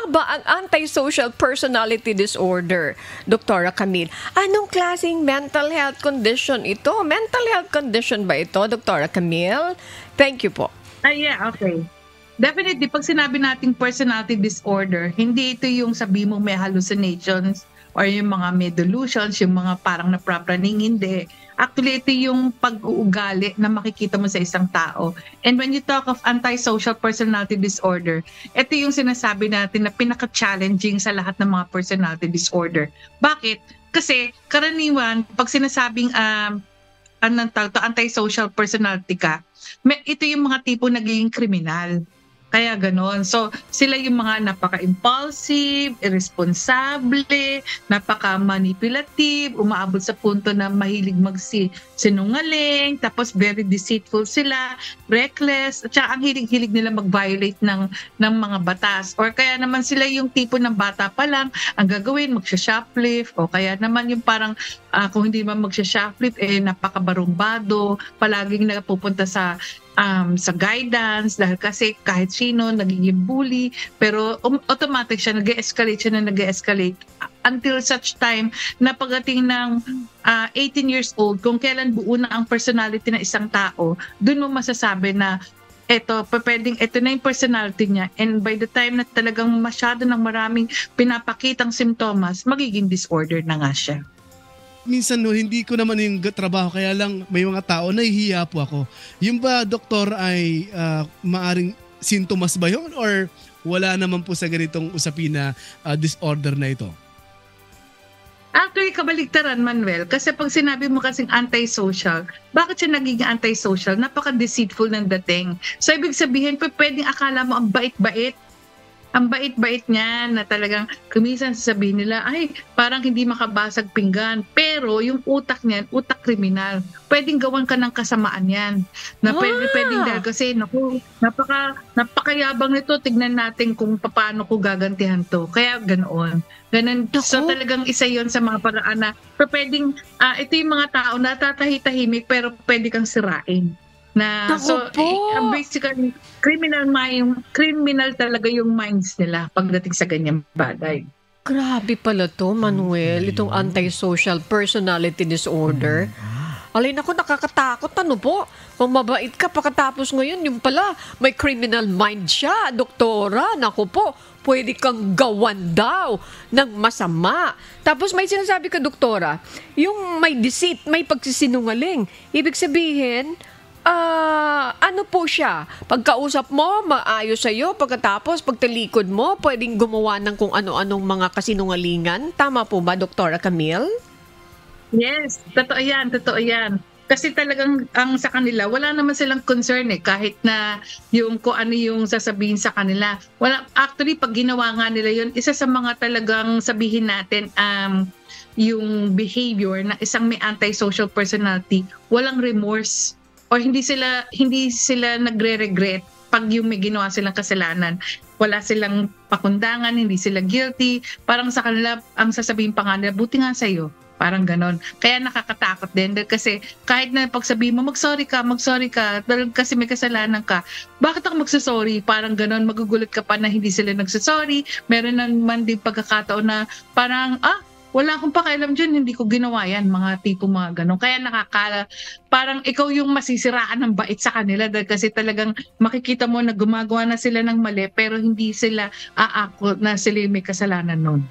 ba ang antisocial personality disorder, Doktora Camille? Anong klaseng mental health condition ito? Mental health condition ba ito, Doktora Camille? Thank you po. Yeah, okay. Definitely, pag sinabi nating personality disorder, hindi ito yung sabi mo may hallucinations or yung mga may delusions, yung mga parang naprapraning, hindi. Actually, ito yung pag-uugali na makikita mo sa isang tao. And when you talk of antisocial personality disorder, ito yung sinasabi natin na pinaka-challenging sa lahat ng mga personality disorder. Bakit? Kasi karaniwan, pag sinasabing antisocial personality ka, ito yung mga tipo nagiging kriminal. Kaya ganon. So, sila yung mga napaka-impulsive, irresponsable, napaka-manipulative, umaabot sa punto na mahilig magsinungaling, tapos very deceitful sila, reckless, at saka ang hilig-hilig nila mag-violate ng mga batas. Or kaya naman sila yung tipo ng bata pa lang, ang gagawin, magsha-shoplift, o kaya naman yung parang kung hindi man magsha-shoplift, napaka-barumbado, palaging napupunta sa guidance dahil kasi kahit sino nagiging bully, pero automatic siya, nag-escalate until such time na pagdating ng 18 years old, kung kailan buo na ang personality ng isang tao, dun mo masasabi na ito na yung personality niya, and by the time na talagang masyado ng maraming pinapakitang simptomas, magiging disorder na nga siya. Minsan hindi ko naman yung trabaho, kaya lang may mga tao nahihiya po ako. Yung ba, doktor, ay maaring sintomas ba yun or wala naman po sa ganitong usapin na disorder na ito? Actually, kabaligtaran, Manuel. Kasi pag sinabi mo kasing antisocial, bakit siya naging antisocial? Napaka-deceitful ng dating. So, ibig sabihin, pwedeng akala mo ang bait-bait. Ang bait-bait niya na talagang kumisan sasabihin nila, ay, parang hindi makabasag pinggan. Pero yung utak niyan, utak kriminal. Pwedeng gawan ka ng kasamaan yan. Na pwedeng dahil kasi, napakayabang nito, tignan natin kung paano ko gagantihan to. Kaya ganoon. Ganun. So talagang isa yon sa mga paraan na pwedeng, ito yung mga tao na tatahitahimik pero pwede kang sirain. Basically, criminal talaga yung minds nila pagdating sa ganyang bagay. Grabe pala to, Manuel, itong antisocial personality disorder. Alay, naku, nakakatakot. Ano po? Kung mabait ka, pagkatapos ngayon, yung pala, may criminal mind siya, doktora. Naku po, pwede kang gawan daw ng masama. Tapos may sinasabi ka, doktora, yung may deceit, may pagsisinungaling. Ibig sabihin, ano po siya? Pagkausap mo, maayos sa'yo. Pagkatapos, pagtalikod mo, pwedeng gumawa ng kung ano-anong mga kasinungalingan. Tama po ba, Doktora Camille? Yes, totoo yan. Kasi talagang ang sa kanila, wala naman silang concern kahit na yung kung ano yung sasabihin sa kanila. Actually, pag ginawa nga nila yun, isa sa mga talagang sabihin natin, yung behavior na isang may antisocial personality, walang remorse. O hindi sila nagre-regret pag yung may ginawa silang kasalanan. Wala silang pakundangan, hindi sila guilty. Parang sa kanila, ang sasabihin pa nga nila, buti nga sa'yo. Parang ganon. Kaya nakakatakot din. Dahil kasi kahit na pagsabihin mo, mag-sorry ka, dahil kasi may kasalanan ka, bakit ako magsasorry? Parang ganon, magugulat ka pa na hindi sila nagsasorry. Meron naman din pagkakataon na parang, wala akong pakialam dyan, hindi ko ginawa yan, mga tipo mga ganon. Kaya parang ikaw yung masisiraan ng bait sa kanila dahil kasi talagang makikita mo na gumagawa na sila ng mali pero hindi sila aako na sila may kasalanan nun.